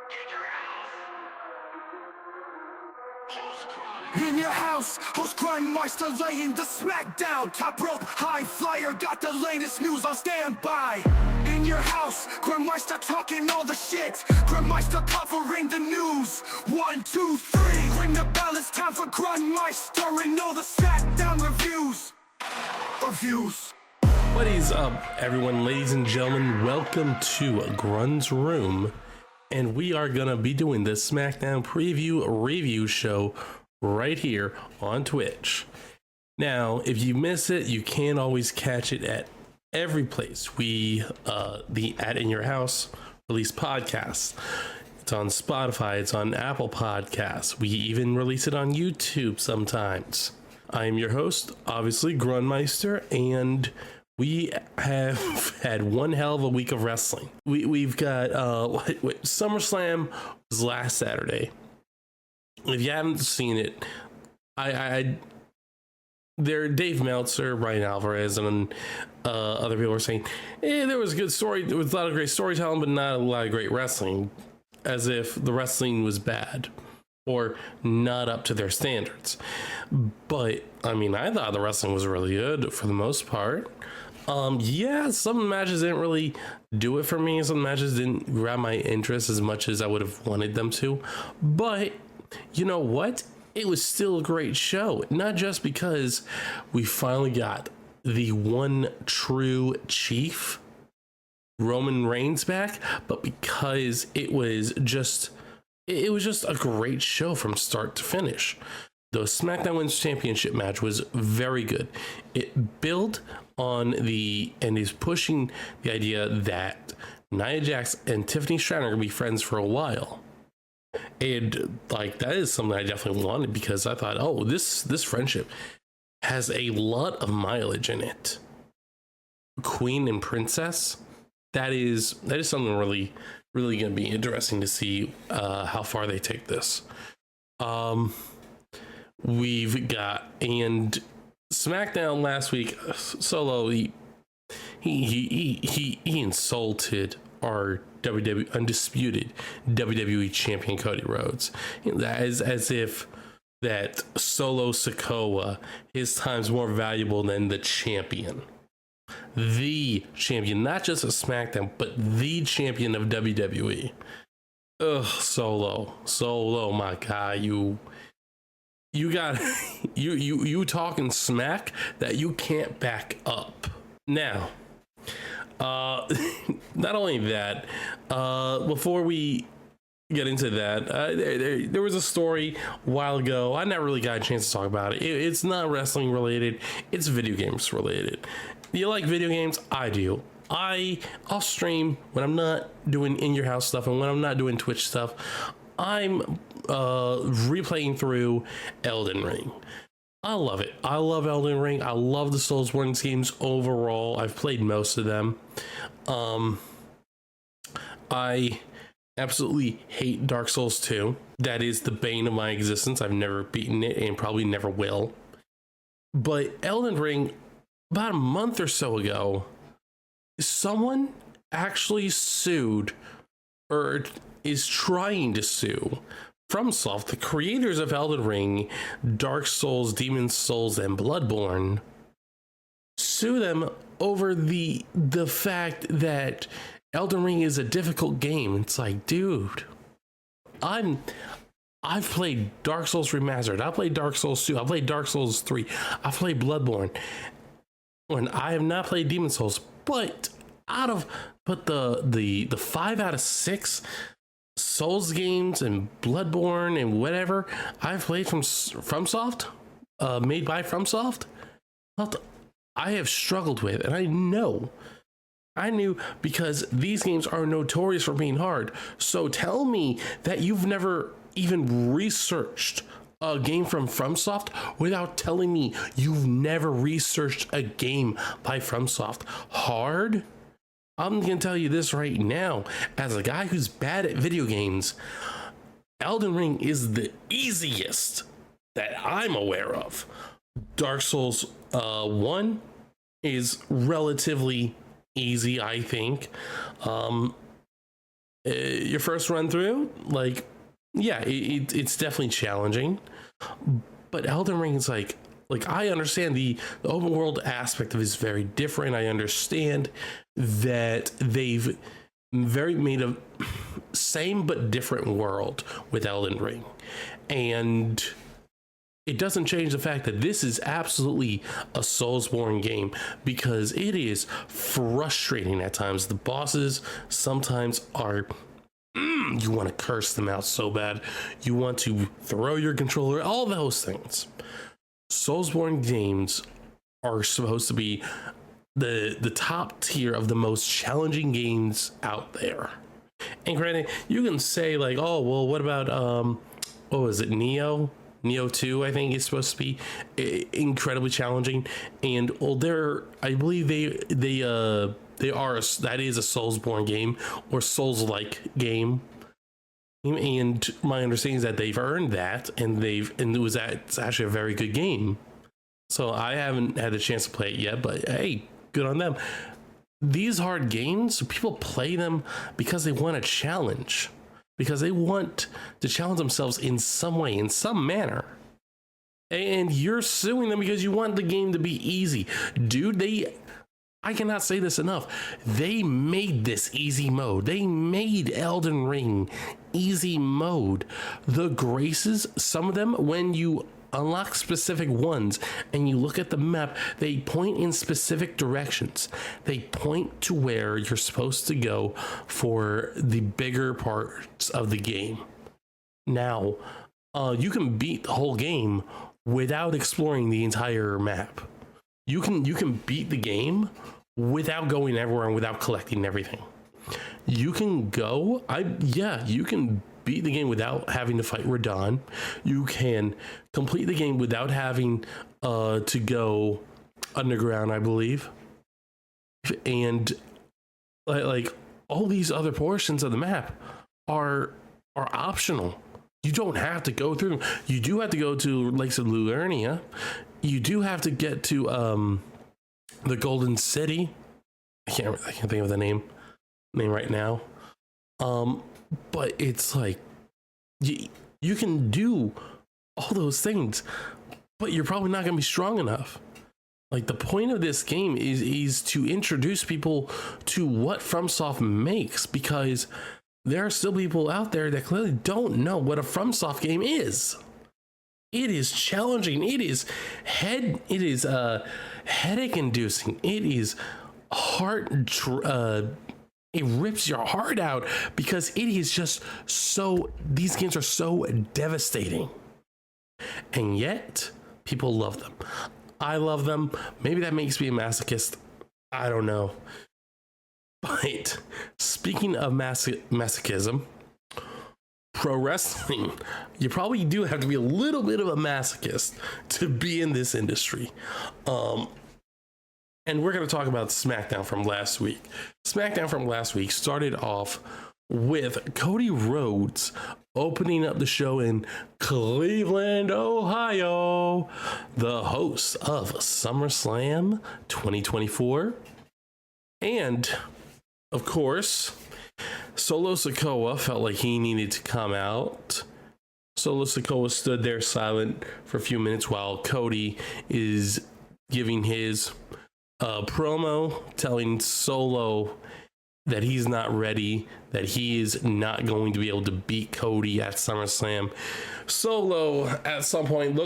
In your house, host Grunmeister laying the Smackdown. Top rope, high flyer, got the latest news on standby. In your house, Grunmeister talking all the shit. Grunmeister covering the news. 1, 2, 3. Ring the bell, it's time for Grunmeister and all the Smackdown reviews. What is up, everyone, ladies and gentlemen? Welcome to Grun's Room, and we are gonna be doing the Smackdown preview review show right here on Twitch. Now, if you miss it, you can always catch it at every place we the In Your House release podcasts. It's on Spotify, it's on Apple Podcasts. We even release it on YouTube sometimes. I am your host, obviously, Grunmeister, and we have had one hell of a week of wrestling. We've got SummerSlam was last Saturday. If you haven't seen it, Dave Meltzer, Ryan Alvarez, and other people are saying, there was a good story, there was a lot of great storytelling, but not a lot of great wrestling, as if the wrestling was bad or not up to their standards. But I mean, I thought the wrestling was really good for the most part. Yeah, some matches didn't really do it for me. Some matches didn't grab my interest as much as I would have wanted them to. But you know what? It was still a great show. Not just because we finally got the one true chief, Roman Reigns, back, but because it was just a great show from start to finish. The SmackDown Women's Championship match was very good. It built on and is pushing the idea that Nia Jax and Tiffany Stratton are gonna be friends for a while. And like, that is something I definitely wanted, because I thought, oh, this friendship has a lot of mileage in it. Queen and Princess, that is something really gonna be interesting to see how far they take this. We've got, and SmackDown last week, Solo, he insulted our undisputed WWE champion Cody Rhodes, as if that Solo Sikoa, his time's more valuable than the champion, not just of SmackDown, but the champion of WWE. Ugh, Solo, my guy, you got you talking smack that you can't back up. Now, not only that, before we get into that, there was a story a while ago. I never really got a chance to talk about it. It's not wrestling related, it's video games related. You like video games? I do. I'll stream when I'm not doing In Your House stuff, and when I'm not doing Twitch stuff, I'm replaying through Elden Ring. I love it. I love Elden Ring. I love the Soulsborne games overall. I've played most of them. I absolutely hate Dark Souls 2. That is the bane of my existence. I've never beaten it and probably never will. But Elden Ring, about a month or so ago, someone actually sued, or is trying to sue, FromSoft, the creators of Elden Ring, Dark Souls, Demon Souls, and Bloodborne, sue them over the fact that Elden Ring is a difficult game. It's like, dude, I've played Dark Souls Remastered, I played Dark Souls 2, I played Dark Souls 3, I played Bloodborne, and I have not played Demon Souls, but the 5 out of 6 Souls games and Bloodborne and whatever I've played from FromSoft, made by FromSoft, I have struggled with, and I knew, because these games are notorious for being hard. So tell me that you've never even researched a game from FromSoft without telling me you've never researched a game by FromSoft hard. I'm gonna tell you this right now, as a guy who's bad at video games, Elden Ring is the easiest that I'm aware of. Dark Souls 1 is relatively easy, I think. your first run through, like, yeah, it's definitely challenging. But Elden Ring is like I understand the open world aspect of it is very different. I understand that they've made a same but different world with Elden Ring, and it doesn't change the fact that this is absolutely a Soulsborne game, because it is frustrating at times. The bosses sometimes are, you want to curse them out so bad. You want to throw your controller, all those things. Soulsborne games are supposed to be the top tier of the most challenging games out there. And granted, you can say like, oh, well, what about, what was it, Neo 2, I think is supposed to be incredibly challenging. And well, I believe they are, that is a Soulsborne game or Souls-like game. And my understanding is that they've earned that, and it's actually a very good game. So I haven't had the chance to play it yet, but hey, good on them. These hard games, people play them because they want a challenge, because they want to challenge themselves in some way, in some manner. And you're suing them because you want the game to be easy. Dude, I cannot say this enough. They made this easy mode. They made Elden Ring easy mode. The graces, some of them, when you unlock specific ones and you look at the map, they point in specific directions. They point to where you're supposed to go for the bigger parts of the game. Now, you can beat the whole game without exploring the entire map. You can beat the game without going everywhere and without collecting everything. You can you can beat the game without having to fight Radon. You can complete the game without having to go underground, I believe. And like all these other portions of the map are optional. You don't have to go through them. You do have to go to Lakes of Liurnia. You do have to get to the Golden City. I can't think of the name right now. But it's like you can do all those things, but you're probably not going to be strong enough. Like, the point of this game is to introduce people to what FromSoft makes, because there are still people out there that clearly don't know what a FromSoft game is. It is challenging. It is headache inducing. It is it rips your heart out, because it is just these games are so devastating. And yet people love them. I love them. Maybe that makes me a masochist. I don't know. But speaking of masochism, pro wrestling, you probably do have to be a little bit of a masochist to be in this industry. And we're going to talk about SmackDown from last week. SmackDown from last week started off with Cody Rhodes opening up the show in Cleveland, Ohio, the host of SummerSlam 2024. And, of course, Solo Sikoa felt like he needed to come out. Solo Sikoa stood there silent for a few minutes while Cody is giving his promo, telling Solo that he's not ready, that he is not going to be able to beat Cody at SummerSlam. Solo at some point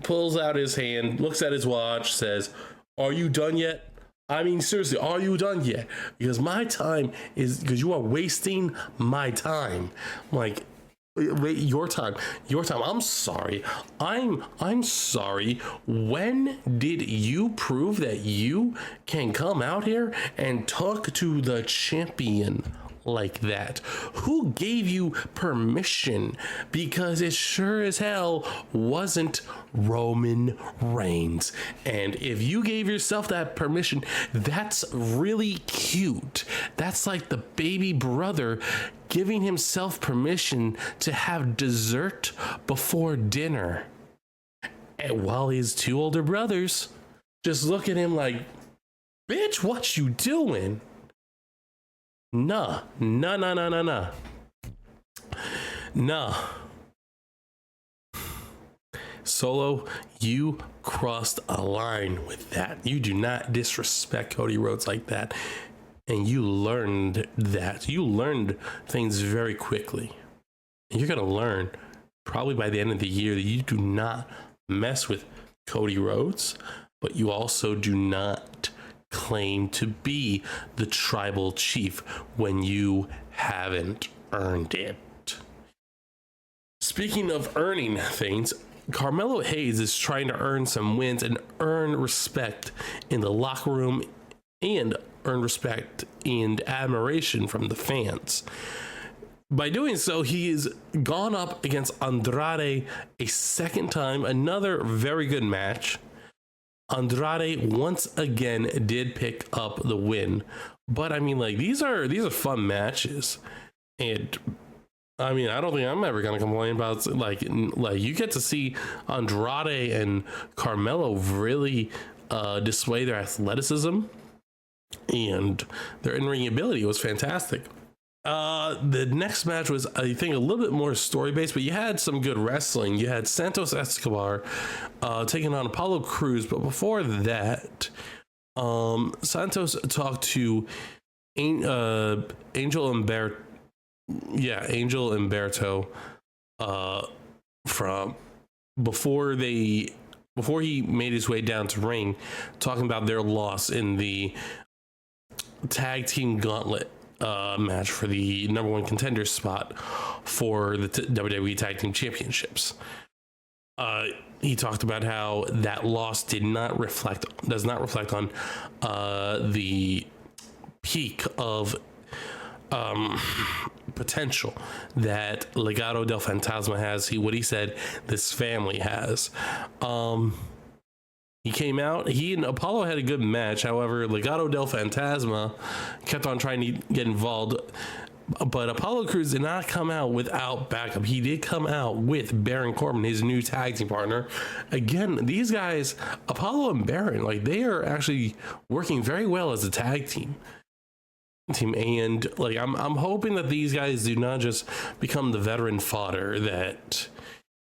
pulls out his hand, looks at his watch, says, "Are you done yet? I mean, seriously, are you done yet? Because you are wasting my time." I'm like, wait, your time. I'm sorry. I'm sorry. When did you prove that you can come out here and talk to the champion like that? Who gave you permission? Because it sure as hell wasn't Roman Reigns. And if you gave yourself that permission, that's really cute. That's like the baby brother giving himself permission to have dessert before dinner. And while his two older brothers just look at him like, "Bitch, what you doing?" Nah, nah, nah, nah, nah, nah. Nah. Solo, you crossed a line with that. You do not disrespect Cody Rhodes like that. And you learned that. You learned things very quickly. And you're going to learn probably by the end of the year that you do not mess with Cody Rhodes, but you also do not claim to be the tribal chief when you haven't earned it. Speaking of earning things, Carmelo Hayes is trying to earn some wins and earn respect in the locker room and earn respect and admiration from the fans. By doing so, he has gone up against Andrade a second time, another very good match. Andrade once again did pick up the win, but I mean, like, these are fun matches, and I mean, I don't think I'm ever gonna complain about like you get to see Andrade and Carmelo really display their athleticism and their in-ring ability. Was fantastic. The next match was, I think, a little bit more story-based, but you had some good wrestling. You had Santos Escobar taking on Apollo Crews, but before that, Santos talked to Angel Umberto. Yeah, Angel Umberto from before he made his way down to ring, talking about their loss in the tag team gauntlet match for the number one contender spot for the WWE Tag Team Championships. He talked about how that loss does not reflect on the peak of potential that Legado del Fantasma has. What he said this family has. He came out, he and Apollo had a good match. However, Legado del Fantasma kept on trying to get involved, but Apollo Crews did not come out without backup. He did come out with Baron Corbin, his new tag team partner. Again, these guys, Apollo and Baron, like, they are actually working very well as a tag team. And like, I'm hoping that these guys do not just become the veteran fodder that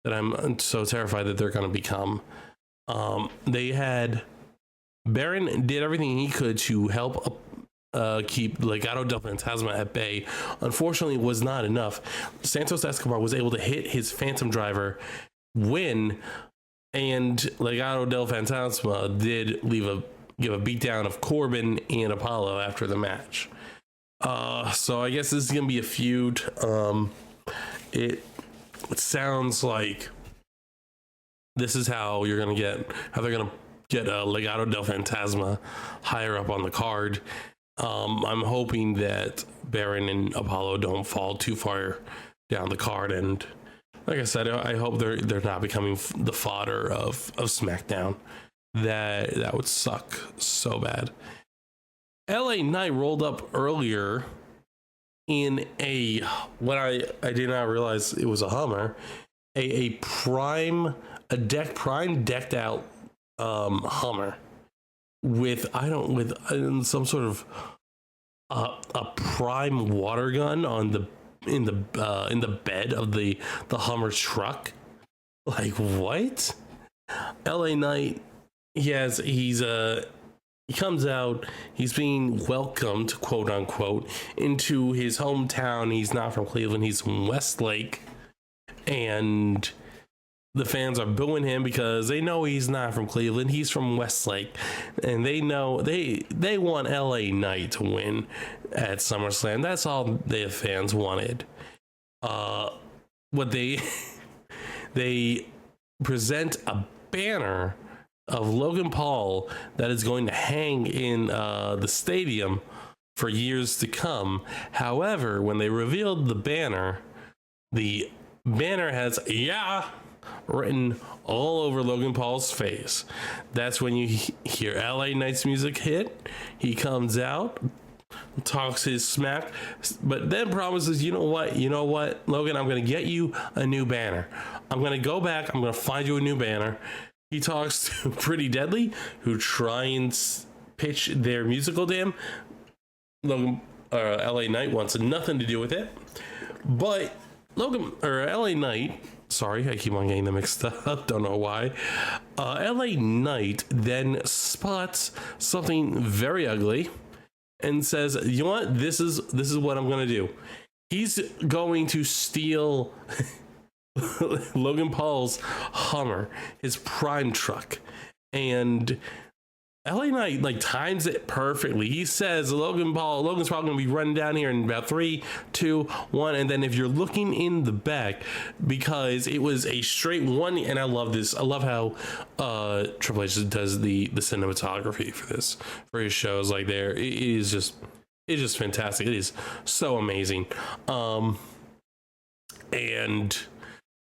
I'm so terrified that they're going to become. They had Baron did everything he could to help keep Legado del Fantasma at bay. Unfortunately, it was not enough. Santos Escobar was able to hit his Phantom Driver, win, and Legado del Fantasma did give a beatdown of Corbin and Apollo after the match. So I guess this is gonna be a feud. It sounds like this is how they're gonna get Legado del Fantasma higher up on the card. I'm hoping that Baron and Apollo don't fall too far down the card, and like I said, I hope they're not becoming the fodder of SmackDown. That would suck so bad. LA Knight rolled up earlier in what I did not realize it was a Hummer, a prime decked out Hummer with some sort of a prime water gun in the bed of the Hummer truck. Like, what? LA Knight, he comes out, he's being welcomed, quote unquote, into his hometown. He's not from Cleveland, he's from Westlake. And the fans are booing him because they know he's not from Cleveland, he's from Westlake. And they know they want LA Knight to win at SummerSlam. That's all the fans wanted. What they present a banner of Logan Paul that is going to hang in the stadium for years to come. However, when they revealed the banner has "yeah" written all over Logan Paul's face. That's when you hear LA Knight's music hit. He comes out, talks his smack, but then promises, you know what, Logan, I'm going to get you a new banner. I'm going to go back, I'm going to find you a new banner. He talks to Pretty Deadly, who try and pitch their musical to him. Logan LA Knight wants nothing to do with it. But LA Knight, sorry, I keep on getting them mixed up. Don't know why. LA Knight then spots something very ugly and says, "You know what? This is what I'm gonna do." He's going to steal Logan Paul's Hummer, his prime truck, and LA Knight like times it perfectly. He says Logan's probably gonna be running down here in about 3, 2, 1, and then if you're looking in the back, because it was a straight one, and I love this. I love how Triple H does the cinematography for his shows. Like it's just fantastic. It is so amazing. And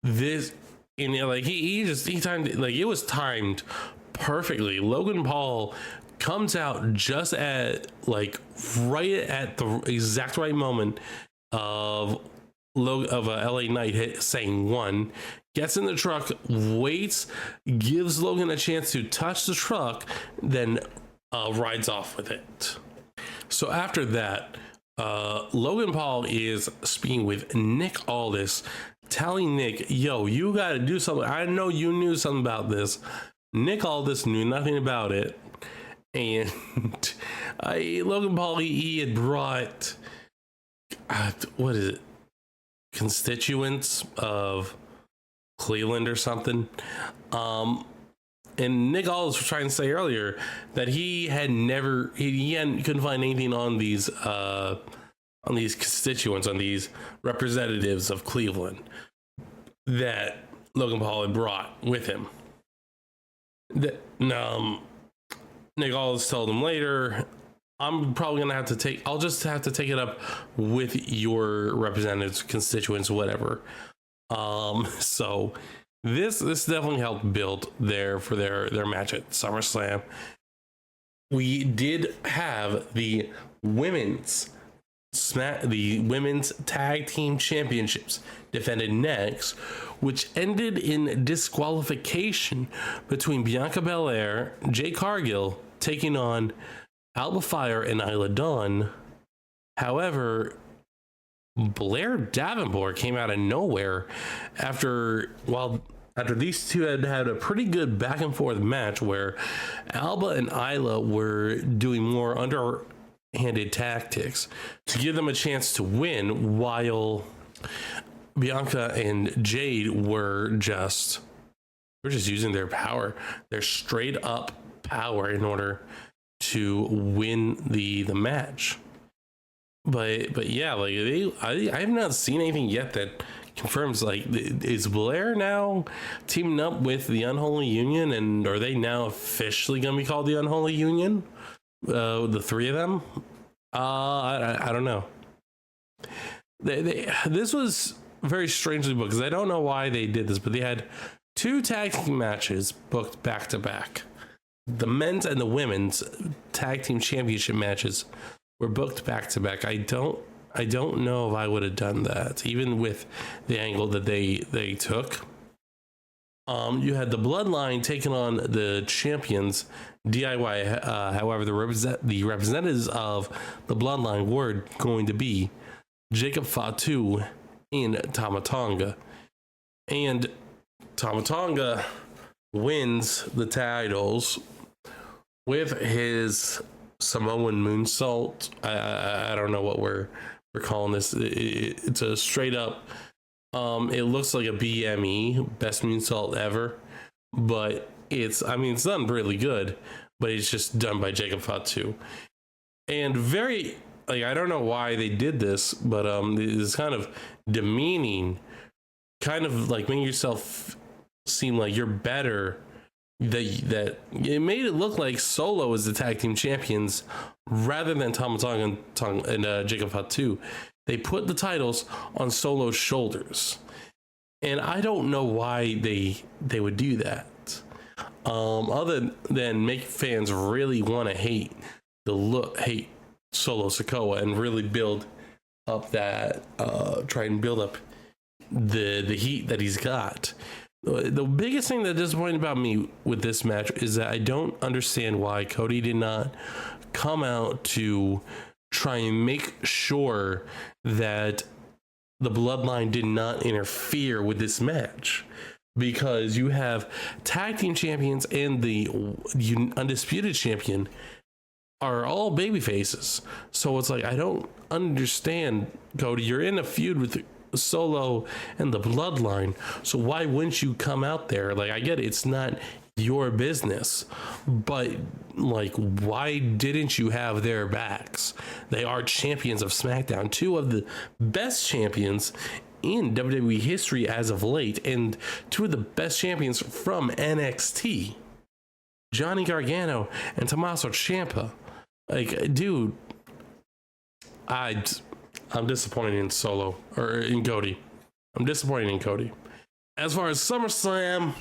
this, and like he timed it, like it was timed perfectly. Logan Paul comes out just at like right at the exact right moment of a LA Knight saying one, gets in the truck, waits, gives Logan a chance to touch the truck, then rides off with it. So after that, Logan Paul is speaking with Nick Aldis, telling Nick, "Yo, you got to do something. I know you knew something about this." Nick Aldis knew nothing about it, and Logan Paul, he had brought what is it, constituents of Cleveland or something, and Nick Aldis was trying to say earlier that he couldn't find anything on these constituents, on these representatives of Cleveland that Logan Paul had brought with him. Nick Aldis told him later, I'll just have to take it up with your representatives, constituents, whatever. So this definitely helped build for their match at SummerSlam. We did have the women's tag team championships defended next, which ended in disqualification between Bianca Belair, Jade Cargill taking on Alba Fire and Isla Dawn. However, Blair Davenport came out of nowhere after these two had a pretty good back and forth match where Alba and Isla were doing more underhanded tactics to give them a chance to win, while Bianca and Jade were just using their power, their straight up power, in order to win the match. But yeah, like I have not seen anything yet that confirms, like, is Blair now teaming up with the Unholy Union, and are they now officially going to be called the Unholy Union? The three of them? I don't know. This was very strangely booked, because I don't know why they did this, but they had 2 tag team matches booked back to back. The men's and the women's tag team championship matches were booked back to back. I don't know if I would have done that, even with the angle that they took. You had the Bloodline taking on the champions DIY. However, the representatives of the Bloodline were going to be Jacob Fatu and Tama Tonga. And Tama Tonga wins the titles with his Samoan moonsault. I don't know what we're calling this. It's a straight up, it looks like a BME, best moonsault ever, but it's done really good, but it's just done by Jacob Fatu. And very, like, I don't know why they did this, but it's kind of demeaning, kind of like making yourself seem like you're better. That it made it look like Solo is the tag team champions rather than Tama Tonga and Jacob Fatu. They put the titles on Solo's shoulders, and I don't know why they would do that. Other than make fans really want to hate Solo Sikoa and really build up that, try and build up the heat that he's got. The biggest thing that disappointed about me with this match is that I don't understand why Cody did not come out to try and make sure that the bloodline did not interfere with this match, because you have tag team champions and the undisputed champion are all baby faces. So it's like, I don't understand, Cody. You're in a feud with Solo and the bloodline, so why wouldn't you come out there? Like, I get it, it's not your business, but like, why didn't you have their backs? They are champions of SmackDown, two of the best champions in WWE history as of late, and two of the best champions from NXT, Johnny Gargano and Tommaso Ciampa. Like, dude, I'm disappointed in Solo, or in Cody. I'm disappointed in Cody. As far as SummerSlam,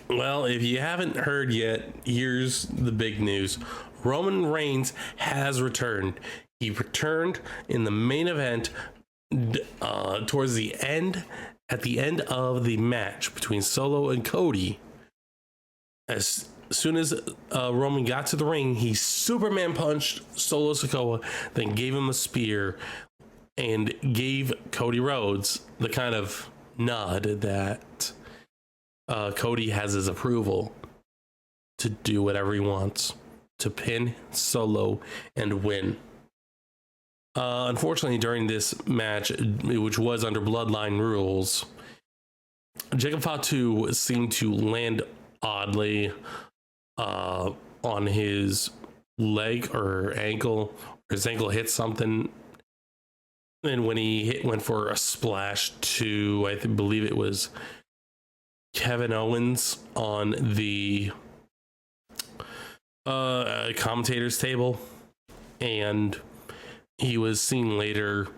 well, if you haven't heard yet, here's the big news. Roman Reigns has returned. He returned in the main event towards the end, at the end of the match between Solo and Cody. As soon as Roman got to the ring, he Superman punched Solo Sikoa, then gave him a spear and gave Cody Rhodes the kind of nod that Cody has his approval to do whatever he wants, to pin Solo and win. Unfortunately, during this match, which was under Bloodline rules, Jacob Fatu seemed to land oddly on his leg or ankle. His ankle hit something, and when he went for a splash to, I believe it was Kevin Owens on the commentator's table, and he was seen later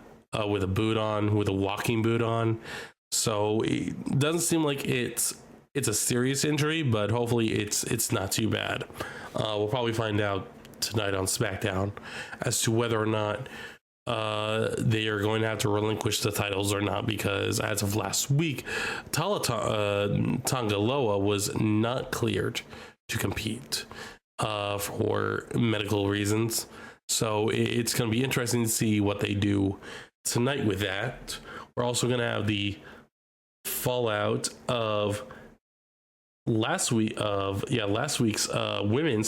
with a boot on, with a walking boot on. So it doesn't seem like it's a serious injury, but hopefully it's not too bad. We'll probably find out tonight on SmackDown as to whether or not they are going to have to relinquish the titles or not, because as of last week, Tonga Loa was not cleared to compete for medical reasons. So it's going to be interesting to see what they do tonight with that. We're also going to have the fallout of last week's women's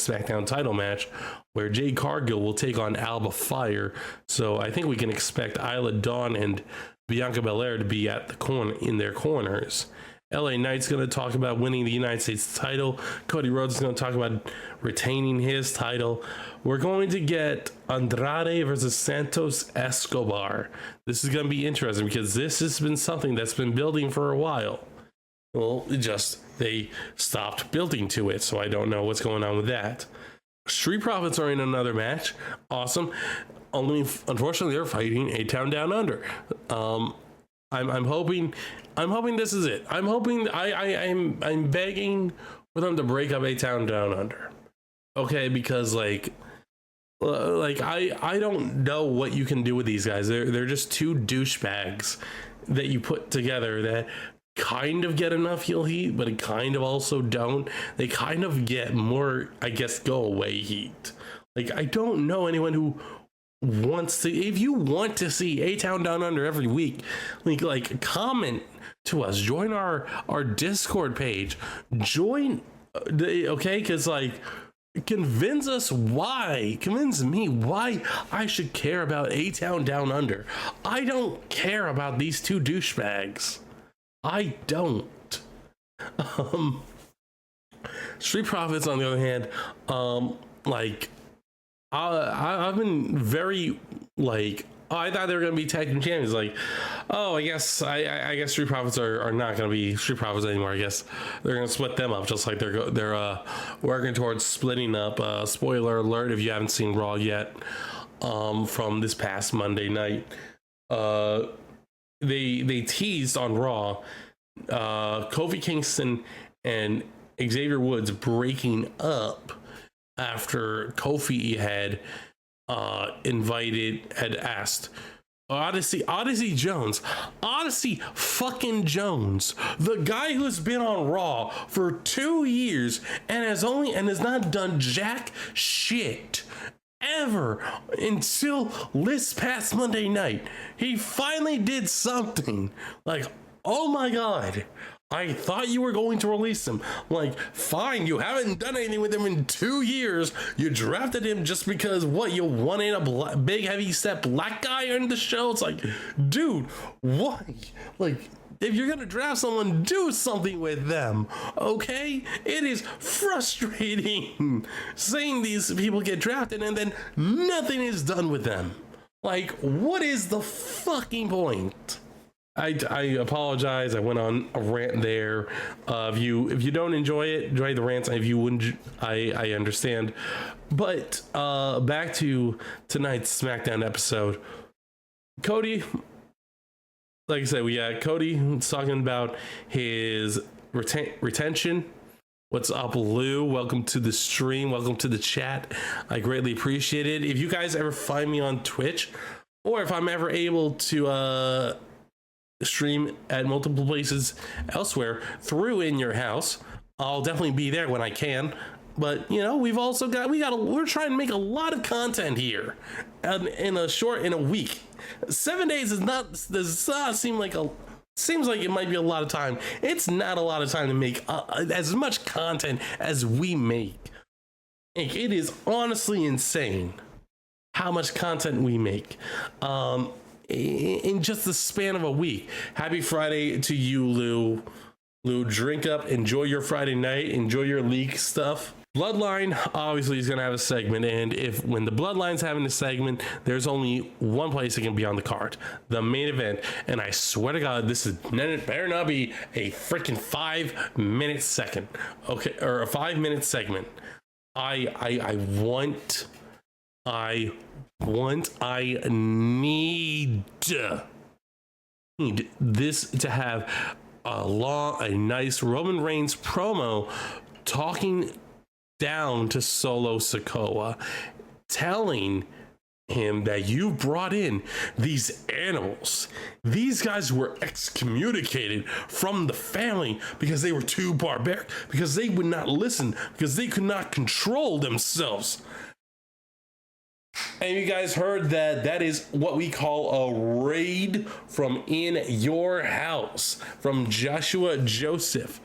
SmackDown title match, where Jade Cargill will take on Alba Fire. So I think we can expect Isla Dawn and Bianca Belair to be at the corner, in their corners. LA Knight's going to talk about winning the United States title. Cody Rhodes is going to talk about retaining his title. We're going to get Andrade versus Santos Escobar. This is going to be interesting, because this has been something that's been building for a while. Well, they stopped building to it, so I don't know what's going on with that. Street Profits are in another match. Awesome. Only, unfortunately, they're fighting A-Town Down Under. I'm hoping this is it. I'm begging for them to break up A-Town Down Under. Okay, because like I don't know what you can do with these guys. They're just two douchebags that you put together that kind of get enough heel heat, but it kind of also don't. They kind of get more, I guess, go away heat. Like, I don't know anyone who wants to. If you want to see A-Town Down Under every week, like comment to us, join our Discord page, join, okay, because like, convince me why I should care about A-Town Down Under. I don't care about these two douchebags. I don't. Street Profits, on the other hand, I've been very I thought they were going to be tag team champions. I guess Street Profits are not going to be Street Profits anymore. I guess they're going to split them up, just like they're working towards splitting up. Spoiler alert if you haven't seen Raw yet, from this past Monday night. They teased on Raw Kofi Kingston and Xavier Woods breaking up after Kofi had asked Odyssey fucking Jones, the guy who's been on Raw for 2 years and has not done jack shit ever until this past Monday night. He finally did something. Like, oh my God. I thought you were going to release him. Like, fine, you haven't done anything with him in 2 years. You drafted him just because, what, you wanted a big, heavy-set black guy in the show? It's like, dude, why? Like, if you're gonna draft someone, do something with them, okay? It is frustrating seeing these people get drafted and then nothing is done with them. Like, what is the fucking point? I apologize. I went on a rant there. If you don't enjoy it, enjoy the rants. If you wouldn't, I understand. But back to tonight's SmackDown episode. Cody, like I said, we got Cody talking about his retention. What's up, Lou? Welcome to the stream. Welcome to the chat. I greatly appreciate it. If you guys ever find me on Twitch, or if I'm ever able to stream at multiple places elsewhere through In Your House, I'll definitely be there when I can. But you know, we're trying to make a lot of content here in a week. 7 days does not seem like seems like it might be a lot of time. It's not a lot of time to make as much content as we make. It is honestly insane how much content we make in just the span of a week. Happy Friday to you, Lou. Lou, drink up, enjoy your Friday night, enjoy your league stuff. Bloodline obviously is going to have a segment, and when the Bloodline's having a segment, there's only one place it can be on the card, the main event. And I swear to God, better not be a freaking 5-minute second, okay, or a 5-minute segment. I need this to have a nice Roman Reigns promo talking down to Solo Sikoa, telling him that you brought in these animals. These guys were excommunicated from the family because they were too barbaric, because they would not listen, because they could not control themselves. And you guys heard that is what we call a raid from In Your House, from Joshua Joseph.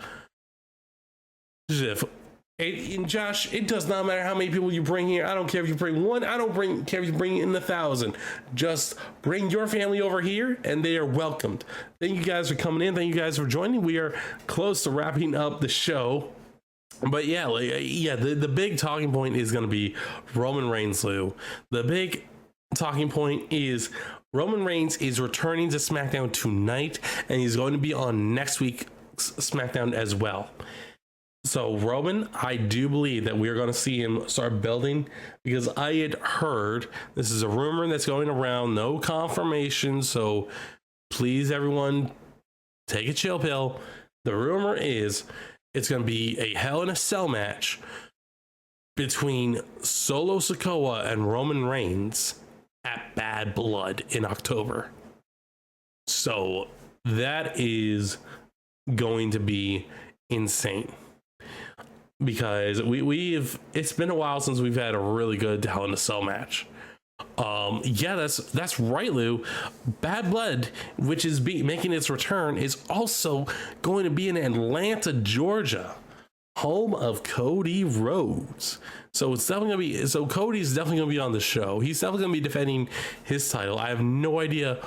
And Josh, it does not matter how many people you bring here. I don't care if you bring one. I don't care if you bring in 1,000. Just bring your family over here, and they are welcomed. Thank you guys for coming in. Thank you guys for joining. We are close to wrapping up the show. But the big talking point is going to be Roman Reigns, Lou. The big talking point is Roman Reigns is returning to SmackDown tonight, and he's going to be on next week's SmackDown as well. So Roman, I do believe that we're going to see him start building, because I had heard, this is a rumor that's going around, no confirmation, so please everyone take a chill pill. The rumor is it's going to be a Hell in a Cell match between Solo Sikoa and Roman Reigns at Bad Blood in October. So that is going to be insane, because it's been a while since we've had a really good Hell in a Cell match. That's right, Lou. Bad Blood, which is making its return, is also going to be in Atlanta, Georgia, home of Cody Rhodes. So it's definitely gonna be. So Cody's definitely gonna be on the show. He's definitely gonna be defending his title. I have no idea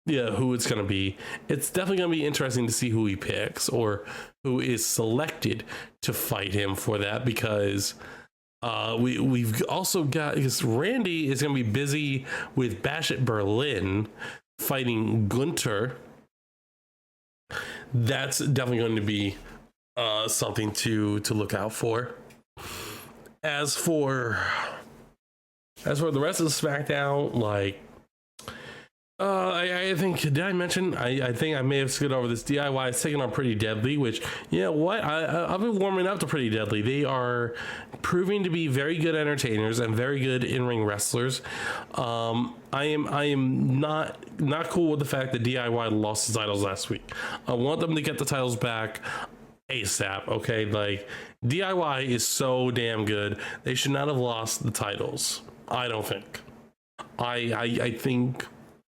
who it's gonna be. It's definitely gonna be interesting to see who he picks or who is selected to fight him for that, because we've also got, because Randy is going to be busy with Bash at Berlin fighting Gunter. That's definitely going to be something to look out for. As for the rest of the SmackDown, like I think, did I mention, I think I may have skipped over this. DIY is taking on Pretty Deadly, which, you know what, I've been warming up to Pretty Deadly. They are proving to be very good entertainers and very good in-ring wrestlers. I am not cool with the fact that DIY lost the titles last week. I want them to get the titles back ASAP, okay? Like, DIY is so damn good. They should not have lost the titles. I don't think. I think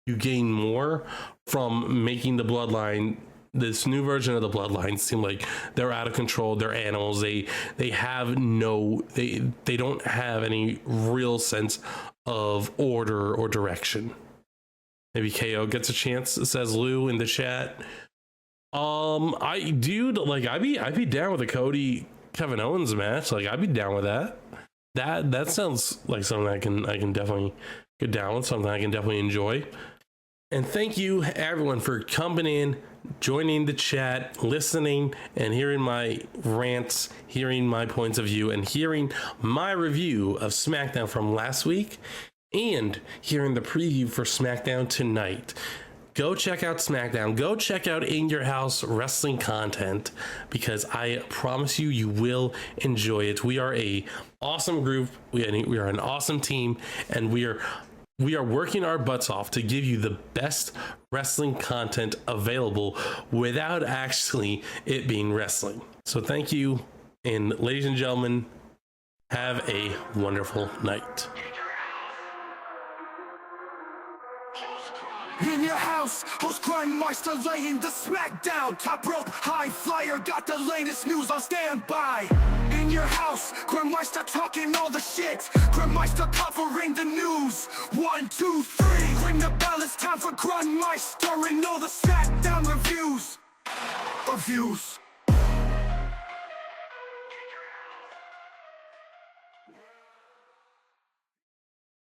you gain more from making the Bloodline, this new version of the Bloodline, seem like they're out of control. They're animals. They have no, they don't have any real sense of order or direction. Maybe KO gets a chance, says Lou in the chat. I'd be down with a Cody Kevin Owens match. Like, I'd be down with that. That sounds like something I can definitely get down with, something I can definitely enjoy. And thank you everyone for coming in, joining the chat, listening, and hearing my rants, hearing my points of view, and hearing my review of SmackDown from last week, and hearing the preview for SmackDown tonight. Go check out SmackDown. Go check out In Your House wrestling content, because I promise you, you will enjoy it. We are a awesome group. We are an awesome team, and we are working our butts off to give you the best wrestling content available without actually it being wrestling. So thank you, and ladies and gentlemen, have a wonderful night. In your house, host Grunmeister laying the smackdown. Top rope, high flyer, got the latest news on standby. In your house, Grunmeister talking all the shit. Grunmeister covering the news. 1, 2, 3. Ring the bell, it's time for Grunmeister and all the Smackdown reviews.